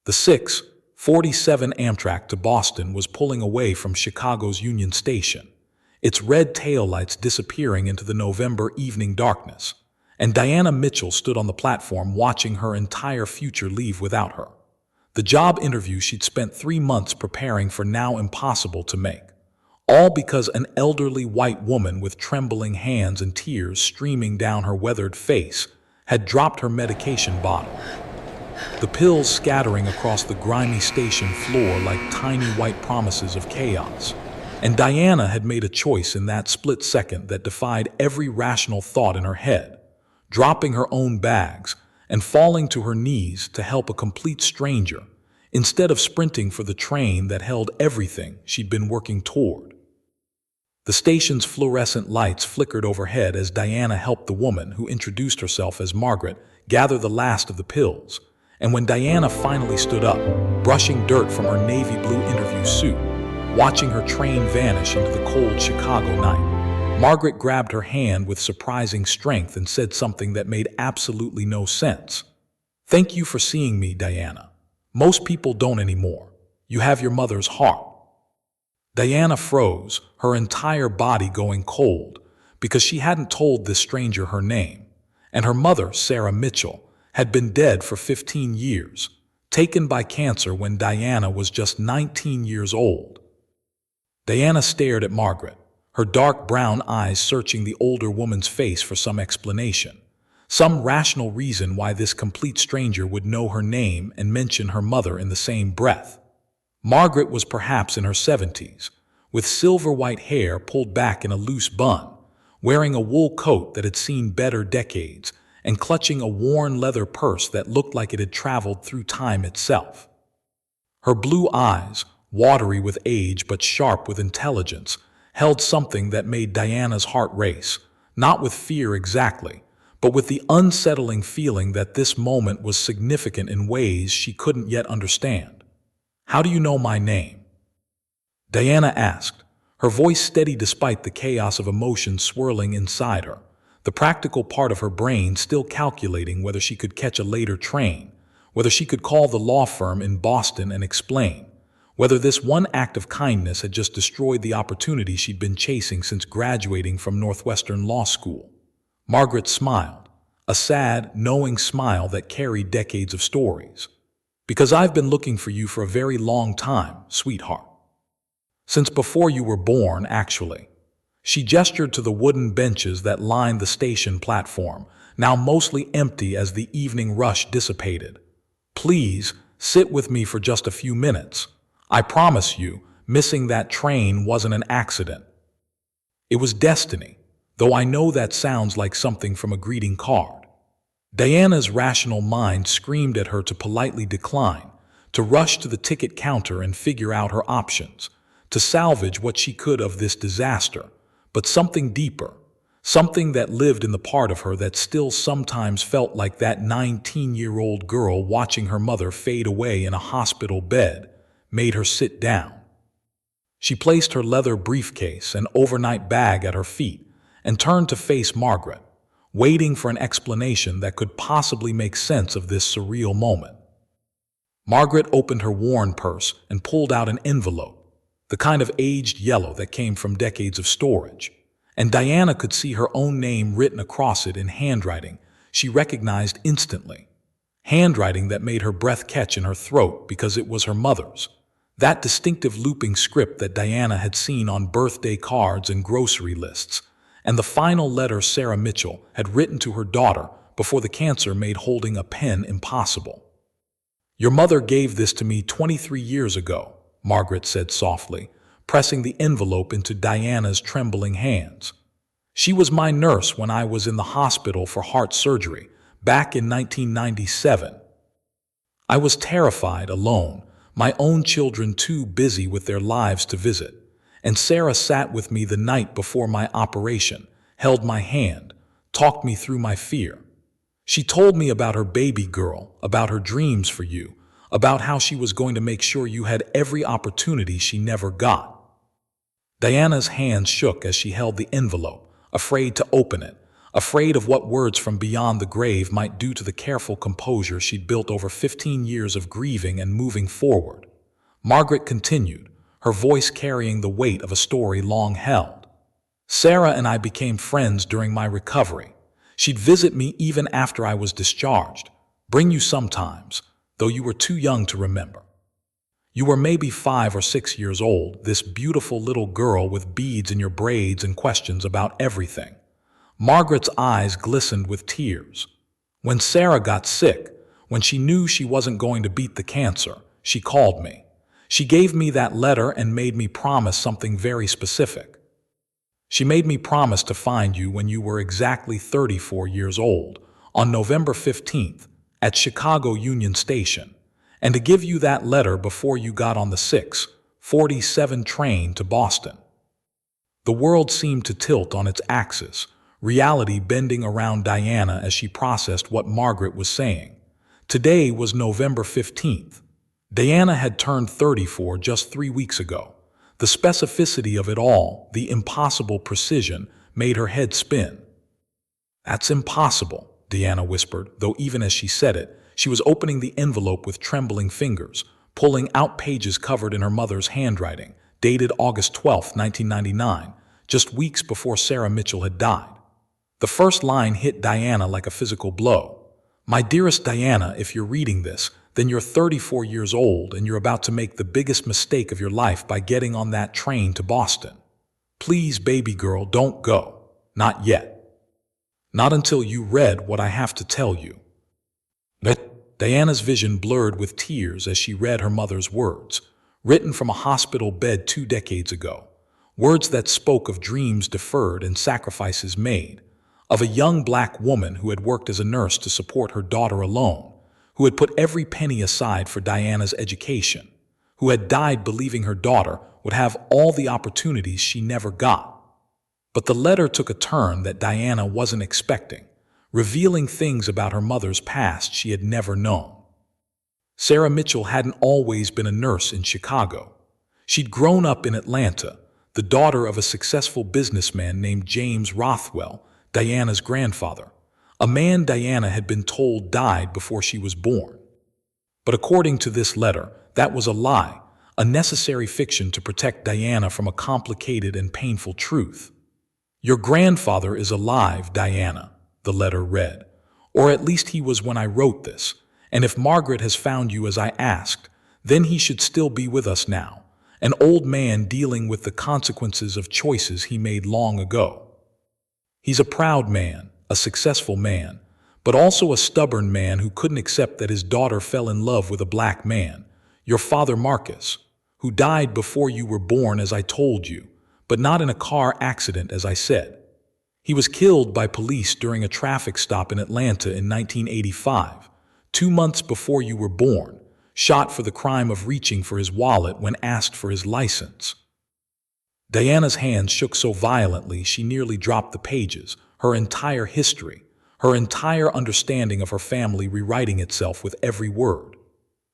The 6:47 Amtrak to Boston was pulling away from Chicago's Union Station, its red taillights disappearing into the November evening darkness, and Diana Mitchell stood on the platform watching her entire future leave without her. The job interview she'd spent 3 months preparing for now impossible to make. All because an elderly white woman with trembling hands and tears streaming down her weathered face had dropped her medication bottle. The pills scattering across the grimy station floor like tiny white promises of chaos. And Diana had made a choice in that split second that defied every rational thought in her head, dropping her own bags and falling to her knees to help a complete stranger, instead of sprinting for the train that held everything she'd been working toward. The station's fluorescent lights flickered overhead as Diana helped the woman, who introduced herself as Margaret, gather the last of the pills. And when Diana finally stood up, brushing dirt from her navy blue interview suit, watching her train vanish into the cold Chicago night, Margaret grabbed her hand with surprising strength and said something that made absolutely no sense. "Thank you for seeing me, Diana. Most people don't anymore. You have your mother's heart." Diana froze, her entire body going cold, because she hadn't told this stranger her name, and her mother, Sarah Mitchell, had been dead for 15 years, taken by cancer when Diana was just 19 years old. Diana stared at Margaret, her dark brown eyes searching the older woman's face for some explanation, some rational reason why this complete stranger would know her name and mention her mother in the same breath. Margaret was perhaps in her 70s, with silver-white hair pulled back in a loose bun, wearing a wool coat that had seen better decades, and clutching a worn leather purse that looked like it had traveled through time itself. Her blue eyes, watery with age but sharp with intelligence, held something that made Diana's heart race, not with fear exactly, but with the unsettling feeling that this moment was significant in ways she couldn't yet understand. "How do you know my name?" Diana asked, her voice steady despite the chaos of emotion swirling inside her, the practical part of her brain still calculating whether she could catch a later train, whether she could call the law firm in Boston and explain, whether this one act of kindness had just destroyed the opportunity she'd been chasing since graduating from Northwestern Law School. Margaret smiled, a sad, knowing smile that carried decades of stories. "Because I've been looking for you for a very long time, sweetheart. Since before you were born, actually." She gestured to the wooden benches that lined the station platform, now mostly empty as the evening rush dissipated. "Please, sit with me for just a few minutes. I promise you, missing that train wasn't an accident. It was destiny, though I know that sounds like something from a greeting card." Diana's rational mind screamed at her to politely decline, to rush to the ticket counter and figure out her options, to salvage what she could of this disaster. But something deeper, something that lived in the part of her that still sometimes felt like that 19-year-old girl watching her mother fade away in a hospital bed, made her sit down. She placed her leather briefcase and overnight bag at her feet and turned to face Margaret, waiting for an explanation that could possibly make sense of this surreal moment. Margaret opened her worn purse and pulled out an envelope, the kind of aged yellow that came from decades of storage, and Diana could see her own name written across it in handwriting she recognized instantly, handwriting that made her breath catch in her throat because it was her mother's, that distinctive looping script that Diana had seen on birthday cards and grocery lists, and the final letter Sarah Mitchell had written to her daughter before the cancer made holding a pen impossible. "Your mother gave this to me 23 years ago," Margaret said softly, pressing the envelope into Diana's trembling hands. "She was my nurse when I was in the hospital for heart surgery, back in 1997. I was terrified, alone, my own children too busy with their lives to visit, and Sarah sat with me the night before my operation, held my hand, talked me through my fear. She told me about her baby girl, about her dreams for you, about how she was going to make sure you had every opportunity she never got." Diana's hands shook as she held the envelope, afraid to open it, afraid of what words from beyond the grave might do to the careful composure she'd built over 15 years of grieving and moving forward. Margaret continued, her voice carrying the weight of a story long held. Sarah and I became friends during my recovery. She'd visit me even after I was discharged, bring you sometimes, though you were too young to remember. You were maybe 5 or 6 years old, this beautiful little girl with beads in your braids and questions about everything. Margaret's eyes glistened with tears. When Sarah got sick, when she knew she wasn't going to beat the cancer, she called me. She gave me that letter and made me promise something very specific. She made me promise to find you when you were exactly 34 years old, on November 15th, at Chicago Union Station, and to give you that letter before you got on the 6:47 train to Boston. The world seemed to tilt on its axis, reality bending around Diana as she processed what Margaret was saying. Today was November 15th. Diana had turned 34 just 3 weeks ago. The specificity of it all, the impossible precision, made her head spin. "That's impossible," Diana whispered, though even as she said it, she was opening the envelope with trembling fingers, pulling out pages covered in her mother's handwriting, dated August 12, 1999, just weeks before Sarah Mitchell had died. The first line hit Diana like a physical blow. "My dearest Diana, if you're reading this, then you're 34 years old and you're about to make the biggest mistake of your life by getting on that train to Boston. Please, baby girl, don't go. Not yet. Not until you read what I have to tell you." Diana's vision blurred with tears as she read her mother's words, written from a hospital bed 2 decades ago. Words that spoke of dreams deferred and sacrifices made, of a young black woman who had worked as a nurse to support her daughter alone, who had put every penny aside for Diana's education, who had died believing her daughter would have all the opportunities she never got. But the letter took a turn that Diana wasn't expecting, revealing things about her mother's past she had never known. Sarah Mitchell hadn't always been a nurse in Chicago. She'd grown up in Atlanta, the daughter of a successful businessman named James Rothwell, Diana's grandfather, a man Diana had been told died before she was born. But according to this letter, that was a lie, a necessary fiction to protect Diana from a complicated and painful truth. "Your grandfather is alive, Diana," the letter read, "or at least he was when I wrote this, and if Margaret has found you as I asked, then he should still be with us now, an old man dealing with the consequences of choices he made long ago. He's a proud man, a successful man, but also a stubborn man who couldn't accept that his daughter fell in love with a black man, your father Marcus, who died before you were born as I told you, but not in a car accident as I said. He was killed by police during a traffic stop in Atlanta in 1985, 2 months before you were born, shot for the crime of reaching for his wallet when asked for his license." Diana's hands shook so violently she nearly dropped the pages, her entire history, her entire understanding of her family rewriting itself with every word.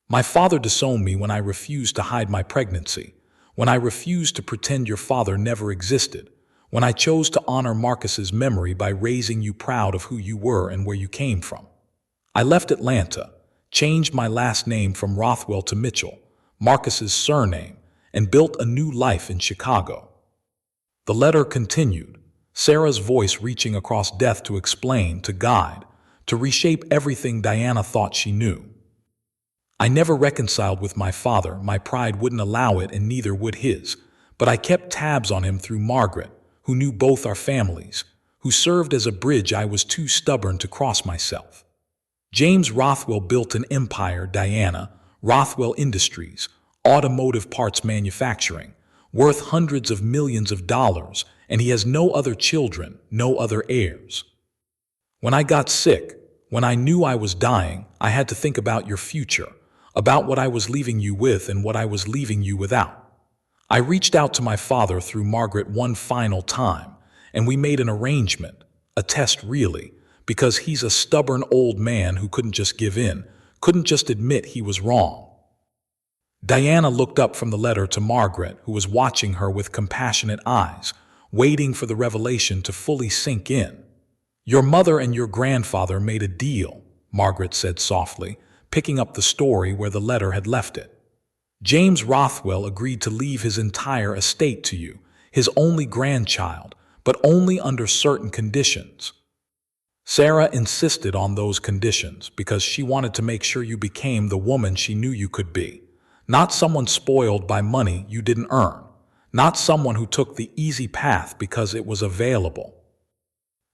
"My father disowned me when I refused to hide my pregnancy, when I refused to pretend your father never existed, when I chose to honor Marcus's memory by raising you proud of who you were and where you came from. I left Atlanta, changed my last name from Rothwell to Mitchell, Marcus's surname, and built a new life in Chicago." The letter continued, Sarah's voice reaching across death to explain, to guide, to reshape everything Diana thought she knew. "I never reconciled with my father, my pride wouldn't allow it and neither would his, but I kept tabs on him through Margaret, who knew both our families, who served as a bridge I was too stubborn to cross myself. James Rothwell built an empire, Diana, Rothwell Industries, automotive parts manufacturing, worth hundreds of millions of dollars, and he has no other children, no other heirs. When I got sick, when I knew I was dying, I had to think about your future, about what I was leaving you with and what I was leaving you without. I reached out to my father through Margaret one final time, and we made an arrangement, a test really, because he's a stubborn old man who couldn't just give in, couldn't just admit he was wrong." Diana looked up from the letter to Margaret, who was watching her with compassionate eyes, waiting for the revelation to fully sink in. Your mother and your grandfather made a deal, Margaret said softly, picking up the story where the letter had left it. James Rothwell agreed to leave his entire estate to you, his only grandchild, but only under certain conditions. Sarah insisted on those conditions because she wanted to make sure you became the woman she knew you could be, not someone spoiled by money you didn't earn, not someone who took the easy path because it was available.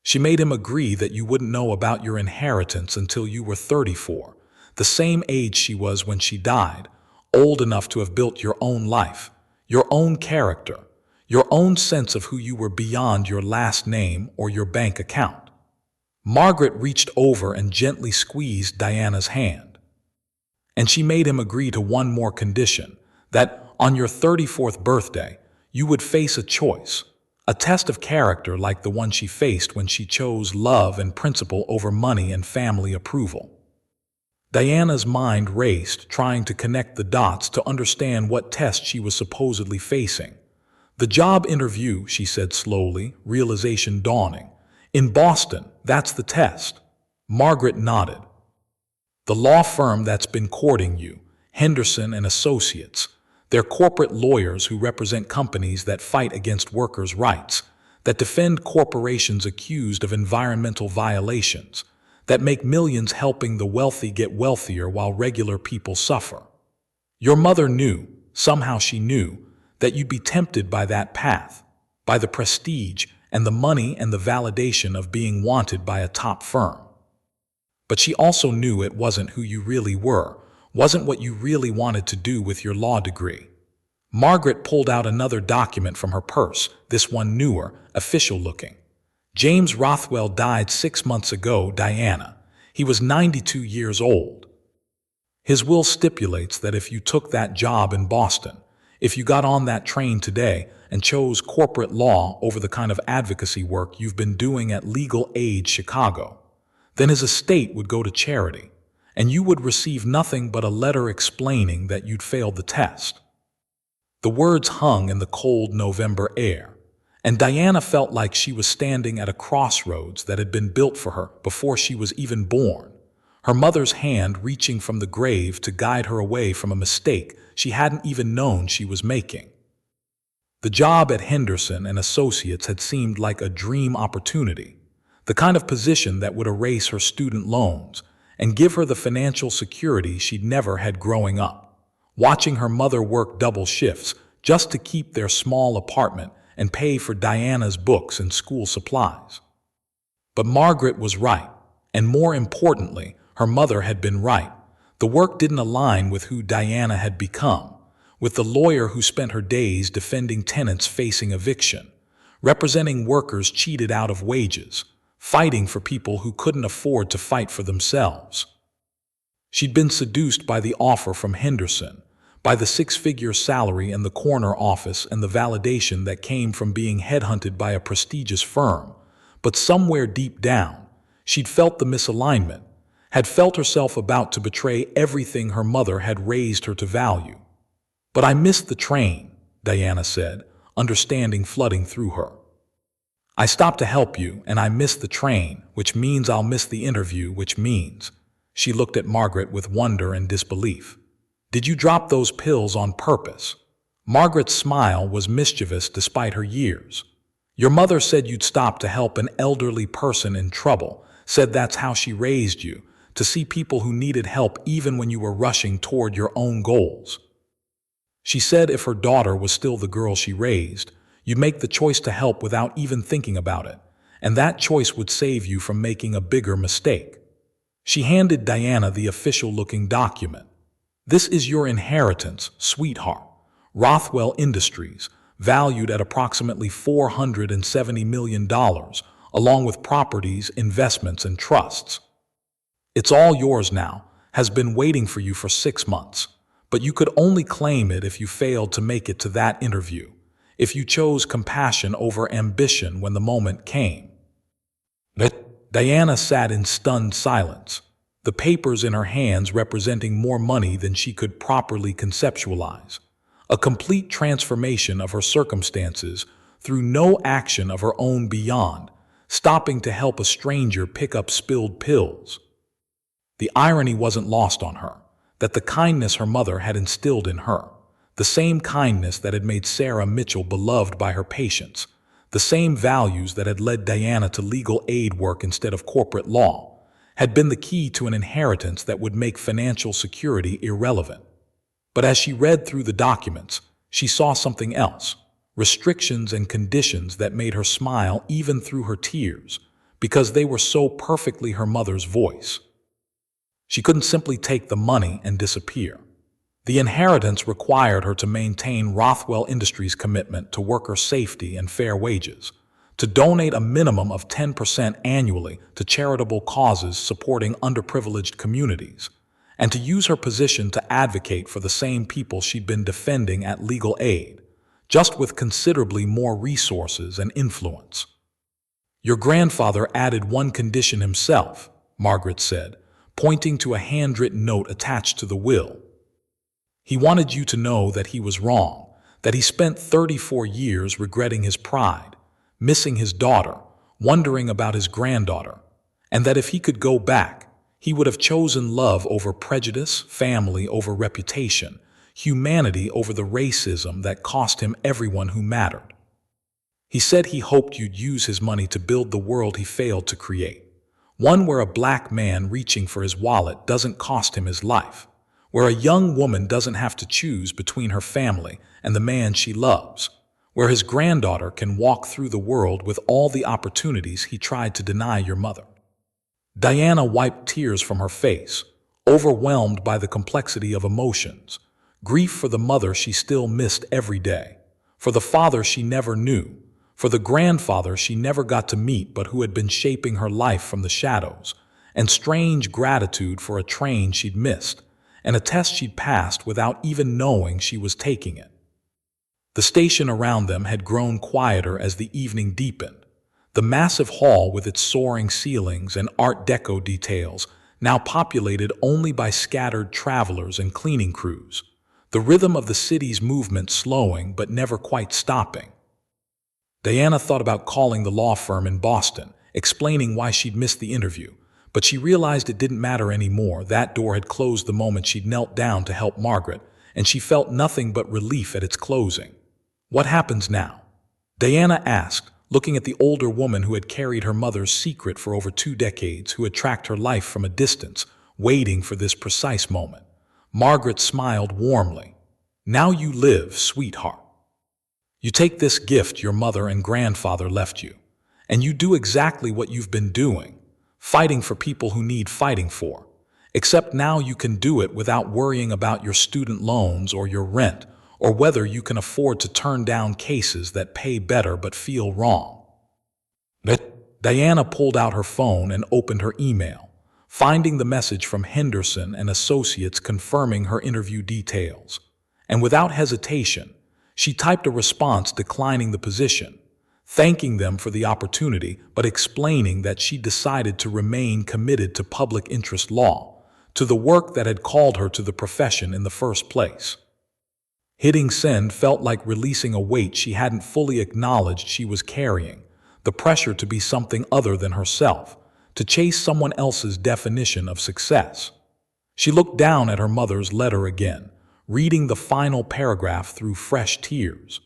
She made him agree that you wouldn't know about your inheritance until you were 34, the same age she was when she died, old enough to have built your own life, your own character, your own sense of who you were beyond your last name or your bank account. Margaret reached over and gently squeezed Diana's hand. And she made him agree to one more condition, that on your 34th birthday, you would face a choice, a test of character like the one she faced when she chose love and principle over money and family approval. Diana's mind raced, trying to connect the dots to understand what test she was supposedly facing. The job interview, she said slowly, realization dawning. In Boston, that's the test. Margaret nodded. The law firm that's been courting you, Henderson and Associates, they're corporate lawyers who represent companies that fight against workers' rights, that defend corporations accused of environmental violations, that make millions helping the wealthy get wealthier while regular people suffer. Your mother knew, somehow she knew, that you'd be tempted by that path, by the prestige and the money and the validation of being wanted by a top firm. But she also knew it wasn't who you really were, wasn't what you really wanted to do with your law degree. Margaret pulled out another document from her purse, this one newer, official-looking. James Rothwell died 6 months ago, Diana. He was 92 years old. His will stipulates that if you took that job in Boston, if you got on that train today and chose corporate law over the kind of advocacy work you've been doing at Legal Aid Chicago, then his estate would go to charity, and you would receive nothing but a letter explaining that you'd failed the test. The words hung in the cold November air, and Diana felt like she was standing at a crossroads that had been built for her before she was even born, her mother's hand reaching from the grave to guide her away from a mistake she hadn't even known she was making. The job at Henderson and Associates had seemed like a dream opportunity, the kind of position that would erase her student loans and give her the financial security she'd never had growing up, watching her mother work double shifts just to keep their small apartment and pay for Diana's books and school supplies. But Margaret was right, and more importantly, her mother had been right. The work didn't align with who Diana had become, with the lawyer who spent her days defending tenants facing eviction, representing workers cheated out of wages, fighting for people who couldn't afford to fight for themselves. She'd been seduced by the offer from Henderson, by the six-figure salary in the corner office and the validation that came from being headhunted by a prestigious firm, but somewhere deep down, she'd felt the misalignment, had felt herself about to betray everything her mother had raised her to value. "But I missed the train," Diana said, understanding flooding through her. "I stopped to help you, and I missed the train, which means I'll miss the interview, which means—" She looked at Margaret with wonder and disbelief. "Did you drop those pills on purpose?" Margaret's smile was mischievous despite her years. "Your mother said you'd stop to help an elderly person in trouble, said that's how she raised you, to see people who needed help even when you were rushing toward your own goals. She said if her daughter was still the girl she raised, you'd make the choice to help without even thinking about it, and that choice would save you from making a bigger mistake." She handed Diana the official-looking document. "This is your inheritance, sweetheart. Rothwell Industries, valued at approximately $470 million, along with properties, investments, and trusts. It's all yours now, has been waiting for you for 6 months, but you could only claim it if you failed to make it to that interview, if you chose compassion over ambition when the moment came." Diana sat in stunned silence, the papers in her hands representing more money than she could properly conceptualize, a complete transformation of her circumstances through no action of her own beyond stopping to help a stranger pick up spilled pills. The irony wasn't lost on her, that the kindness her mother had instilled in her, the same kindness that had made Sarah Mitchell beloved by her patients, the same values that had led Diana to legal aid work instead of corporate law, had been the key to an inheritance that would make financial security irrelevant. But as she read through the documents, she saw something else, restrictions and conditions that made her smile even through her tears, because they were so perfectly her mother's voice. She couldn't simply take the money and disappear. The inheritance required her to maintain Rothwell Industries' commitment to worker safety and fair wages, to donate a minimum of 10% annually to charitable causes supporting underprivileged communities, and to use her position to advocate for the same people she'd been defending at legal aid, just with considerably more resources and influence. "Your grandfather added one condition himself," Margaret said, pointing to a handwritten note attached to the will. "He wanted you to know that he was wrong, that he spent 34 years regretting his pride, missing his daughter, wondering about his granddaughter, and that if he could go back, he would have chosen love over prejudice, family over reputation, humanity over the racism that cost him everyone who mattered. He said he hoped you'd use his money to build the world he failed to create, one where a black man reaching for his wallet doesn't cost him his life, where a young woman doesn't have to choose between her family and the man she loves, where his granddaughter can walk through the world with all the opportunities he tried to deny your mother." Diana wiped tears from her face, overwhelmed by the complexity of emotions, grief for the mother she still missed every day, for the father she never knew, for the grandfather she never got to meet but who had been shaping her life from the shadows, and strange gratitude for a train she'd missed, and a test she'd passed without even knowing she was taking it. The station around them had grown quieter as the evening deepened. The massive hall with its soaring ceilings and Art Deco details, now populated only by scattered travelers and cleaning crews, the rhythm of the city's movement slowing but never quite stopping. Diana thought about calling the law firm in Boston, explaining why she'd missed the interview, but she realized it didn't matter anymore. That door had closed the moment she'd knelt down to help Margaret, and she felt nothing but relief at its closing. "What happens now?" Diana asked, looking at the older woman who had carried her mother's secret for over 2 decades, who had tracked her life from a distance, waiting for this precise moment. Margaret smiled warmly. "Now you live, sweetheart. You take this gift your mother and grandfather left you, and you do exactly what you've been doing, fighting for people who need fighting for. Except now you can do it without worrying about your student loans or your rent, or whether you can afford to turn down cases that pay better but feel wrong." Diana pulled out her phone and opened her email, finding the message from Henderson and Associates confirming her interview details. And without hesitation, she typed a response declining the position, thanking them for the opportunity but explaining that she decided to remain committed to public interest law, to the work that had called her to the profession in the first place. Hitting send felt like releasing a weight she hadn't fully acknowledged she was carrying, the pressure to be something other than herself, to chase someone else's definition of success. She looked down at her mother's letter again, reading the final paragraph through fresh tears.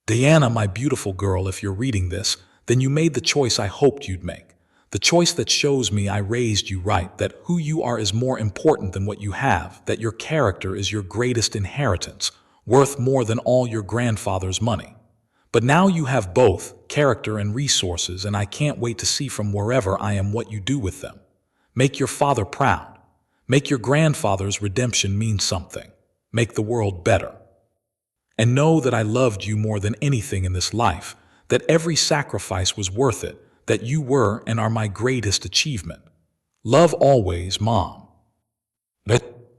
"Diana, my beautiful girl, if you're reading this, then you made the choice I hoped you'd make. The choice that shows me I raised you right, that who you are is more important than what you have, that your character is your greatest inheritance, worth more than all your grandfather's money. But now you have both, character and resources, and I can't wait to see from wherever I am what you do with them. Make your father proud. Make your grandfather's redemption mean something. Make the world better. And know that I loved you more than anything in this life, that every sacrifice was worth it, that you were and are my greatest achievement. Love always, Mom."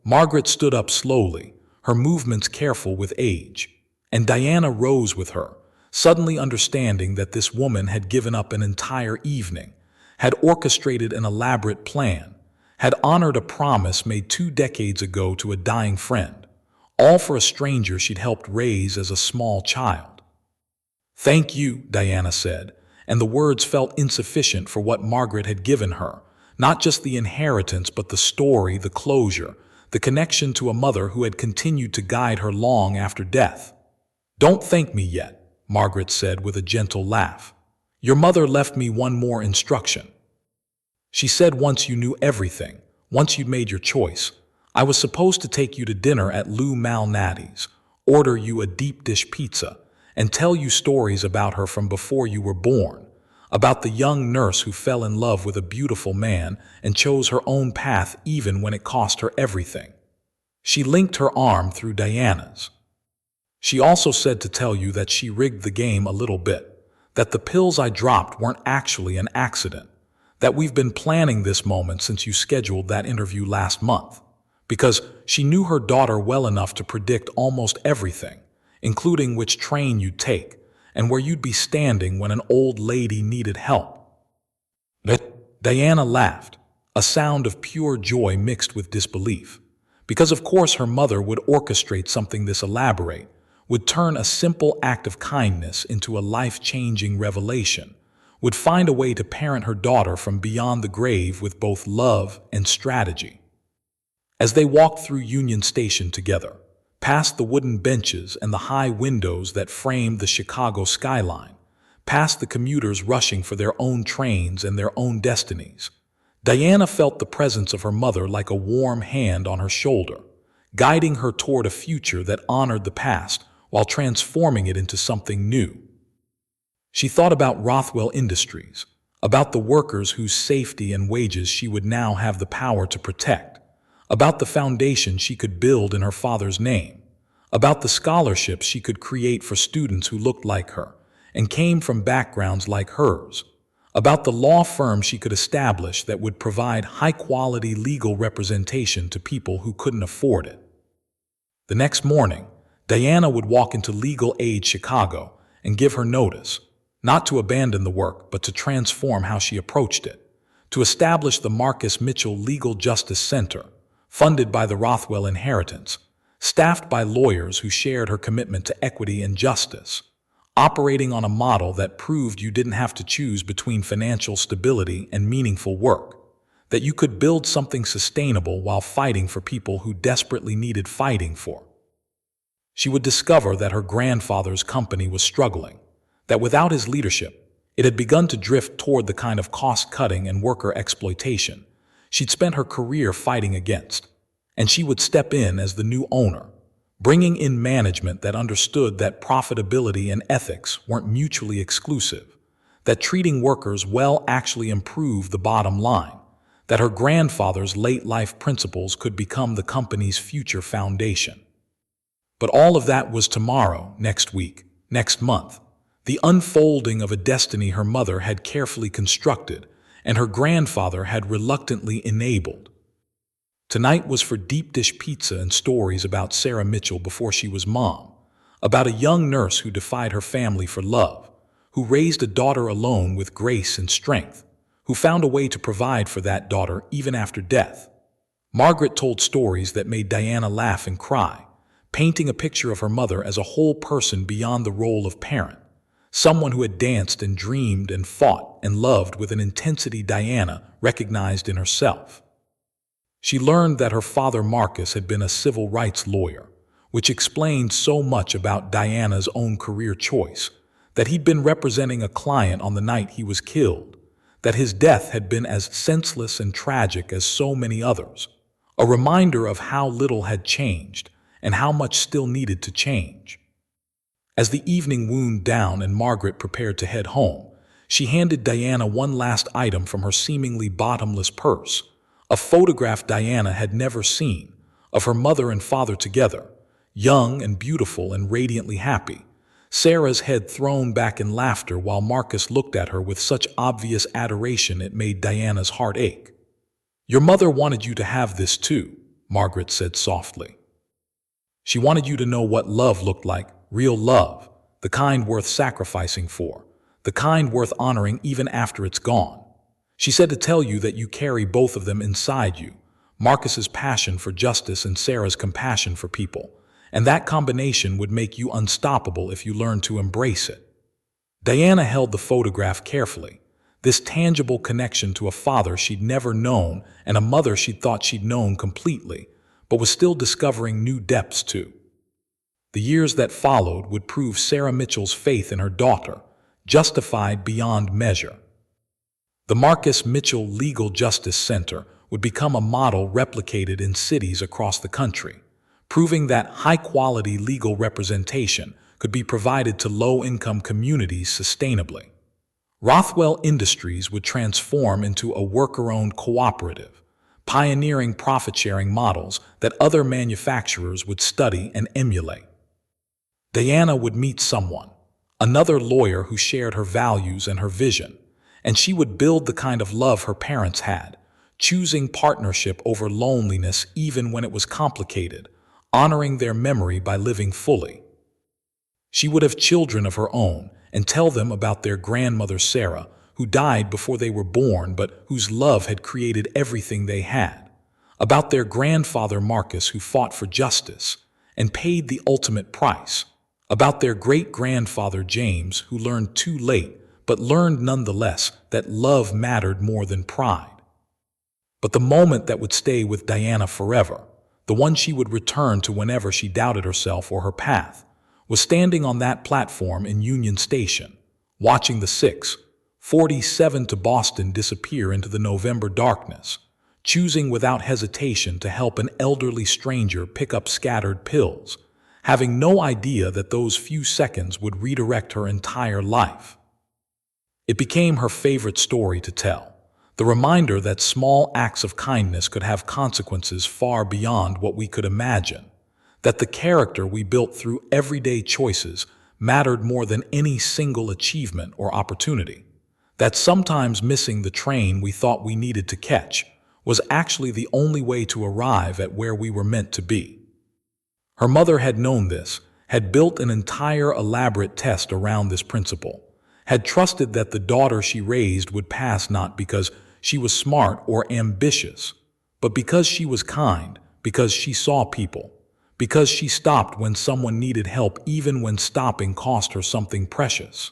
Margaret stood up slowly, her movements careful with age, and Diana rose with her, suddenly understanding that this woman had given up an entire evening, had orchestrated an elaborate plan, had honored a promise made 2 decades ago to a dying friend, all for a stranger she'd helped raise as a small child. "Thank you," Diana said, and the words felt insufficient for what Margaret had given her, not just the inheritance but the story, the closure, the connection to a mother who had continued to guide her long after death. "Don't thank me yet," Margaret said with a gentle laugh. "Your mother left me one more instruction. She said once you knew everything, once you'd made your choice, I was supposed to take you to dinner at Lou Malnati's, order you a deep dish pizza, and tell you stories about her from before you were born, about the young nurse who fell in love with a beautiful man and chose her own path even when it cost her everything." She linked her arm through Diana's. "She also said to tell you that she rigged the game a little bit, that the pills I dropped weren't actually an accident, that we've been planning this moment since you scheduled that interview last month, because she knew her daughter well enough to predict almost everything, including which train you'd take and where you'd be standing when an old lady needed help." Diana laughed, a sound of pure joy mixed with disbelief, because of course her mother would orchestrate something this elaborate, would turn a simple act of kindness into a life-changing revelation, would find a way to parent her daughter from beyond the grave with both love and strategy. As they walked through Union Station together, past the wooden benches and the high windows that framed the Chicago skyline, past the commuters rushing for their own trains and their own destinies, Diana felt the presence of her mother like a warm hand on her shoulder, guiding her toward a future that honored the past while transforming it into something new. She thought about Rothwell Industries, about the workers whose safety and wages she would now have the power to protect, about the foundation she could build in her father's name, about the scholarships she could create for students who looked like her and came from backgrounds like hers, about the law firm she could establish that would provide high-quality legal representation to people who couldn't afford it. The next morning, Diana would walk into Legal Aid Chicago and give her notice, not to abandon the work, but to transform how she approached it, to establish the Marcus Mitchell Legal Justice Center, funded by the Rothwell inheritance, staffed by lawyers who shared her commitment to equity and justice, operating on a model that proved you didn't have to choose between financial stability and meaningful work, that you could build something sustainable while fighting for people who desperately needed fighting for. She would discover that her grandfather's company was struggling, that without his leadership, it had begun to drift toward the kind of cost-cutting and worker exploitation she'd spent her career fighting against, and she would step in as the new owner, bringing in management that understood that profitability and ethics weren't mutually exclusive, that treating workers well actually improved the bottom line, that her grandfather's late-life principles could become the company's future foundation. But all of that was tomorrow, next week, next month, the unfolding of a destiny her mother had carefully constructed and her grandfather had reluctantly enabled. Tonight was for deep dish pizza and stories about Sarah Mitchell before she was mom, about a young nurse who defied her family for love, who raised a daughter alone with grace and strength, who found a way to provide for that daughter even after death. Margaret told stories that made Diana laugh and cry, painting a picture of her mother as a whole person beyond the role of parent, someone who had danced and dreamed and fought and loved with an intensity Diana recognized in herself. She learned that her father Marcus had been a civil rights lawyer, which explained so much about Diana's own career choice, that he'd been representing a client on the night he was killed, that his death had been as senseless and tragic as so many others, a reminder of how little had changed and how much still needed to change. As the evening wound down and Margaret prepared to head home, she handed Diana one last item from her seemingly bottomless purse, a photograph Diana had never seen, of her mother and father together, young and beautiful and radiantly happy, Sarah's head thrown back in laughter while Marcus looked at her with such obvious adoration it made Diana's heart ache. "Your mother wanted you to have this too," Margaret said softly. "She wanted you to know what love looked like, real love, the kind worth sacrificing for, the kind worth honoring even after it's gone. She said to tell you that you carry both of them inside you, Marcus's passion for justice and Sarah's compassion for people, and that combination would make you unstoppable if you learned to embrace it." Diana held the photograph carefully, this tangible connection to a father she'd never known and a mother she'd thought she'd known completely, but was still discovering new depths to. The years that followed would prove Sarah Mitchell's faith in her daughter, justified beyond measure. The Marcus Mitchell Legal Justice Center would become a model replicated in cities across the country, proving that high-quality legal representation could be provided to low-income communities sustainably. Rothwell Industries would transform into a worker-owned cooperative, pioneering profit-sharing models that other manufacturers would study and emulate. Diana would meet someone, another lawyer who shared her values and her vision, and she would build the kind of love her parents had, choosing partnership over loneliness even when it was complicated, honoring their memory by living fully. She would have children of her own and tell them about their grandmother Sarah, who died before they were born but whose love had created everything they had, about their grandfather Marcus, who fought for justice and paid the ultimate price, about their great-grandfather James, who learned too late but learned nonetheless that love mattered more than pride. But the moment that would stay with Diana forever, the one she would return to whenever she doubted herself or her path, was standing on that platform in Union Station, watching the 6:47 to Boston disappear into the November darkness, choosing without hesitation to help an elderly stranger pick up scattered pills, having no idea that those few seconds would redirect her entire life. It became her favorite story to tell, the reminder that small acts of kindness could have consequences far beyond what we could imagine, that the character we built through everyday choices mattered more than any single achievement or opportunity, that sometimes missing the train we thought we needed to catch was actually the only way to arrive at where we were meant to be. Her mother had known this, had built an entire elaborate test around this principle, had trusted that the daughter she raised would pass not because she was smart or ambitious, but because she was kind, because she saw people, because she stopped when someone needed help even when stopping cost her something precious.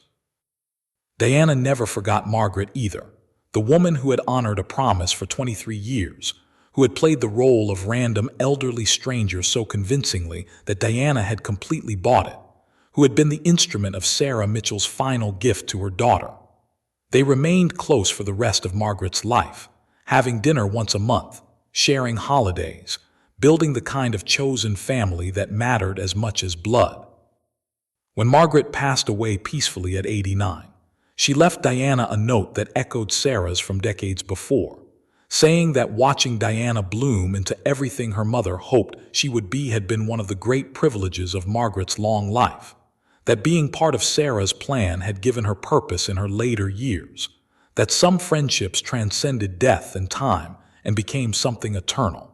Diana never forgot Margaret either, the woman who had honored a promise for 23 years, who had played the role of random elderly stranger so convincingly that Diana had completely bought it, who had been the instrument of Sarah Mitchell's final gift to her daughter. They remained close for the rest of Margaret's life, having dinner once a month, sharing holidays, building the kind of chosen family that mattered as much as blood. When Margaret passed away peacefully at 89, she left Diana a note that echoed Sarah's from decades before, saying that watching Diana bloom into everything her mother hoped she would be had been one of the great privileges of Margaret's long life, that being part of Sarah's plan had given her purpose in her later years, that some friendships transcended death and time and became something eternal.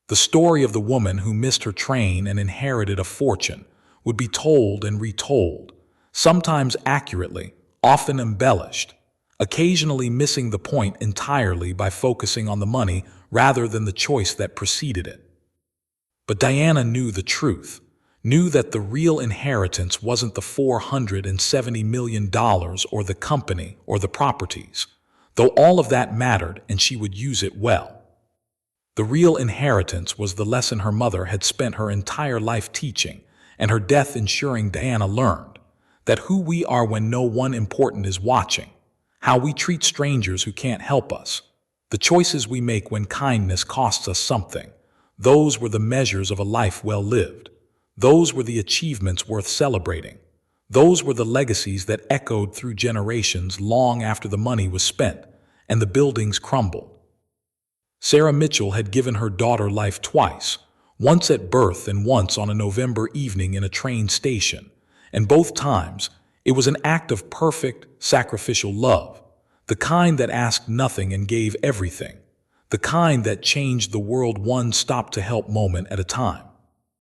The story of the woman who missed her train and inherited a fortune would be told and retold, sometimes accurately, often embellished, occasionally missing the point entirely by focusing on the money rather than the choice that preceded it. But Diana knew the truth, knew that the real inheritance wasn't the $470 million or the company or the properties, though all of that mattered and she would use it well. The real inheritance was the lesson her mother had spent her entire life teaching and her death ensuring Diana learned, that who we are when no one important is watching, how we treat strangers who can't help us, the choices we make when kindness costs us something, those were the measures of a life well lived. Those were the achievements worth celebrating. Those were the legacies that echoed through generations long after the money was spent and the buildings crumbled. Sarah Mitchell had given her daughter life twice, once at birth and once on a November evening in a train station, and both times it was an act of perfect, sacrificial love, the kind that asked nothing and gave everything, the kind that changed the world one stop-to-help moment at a time.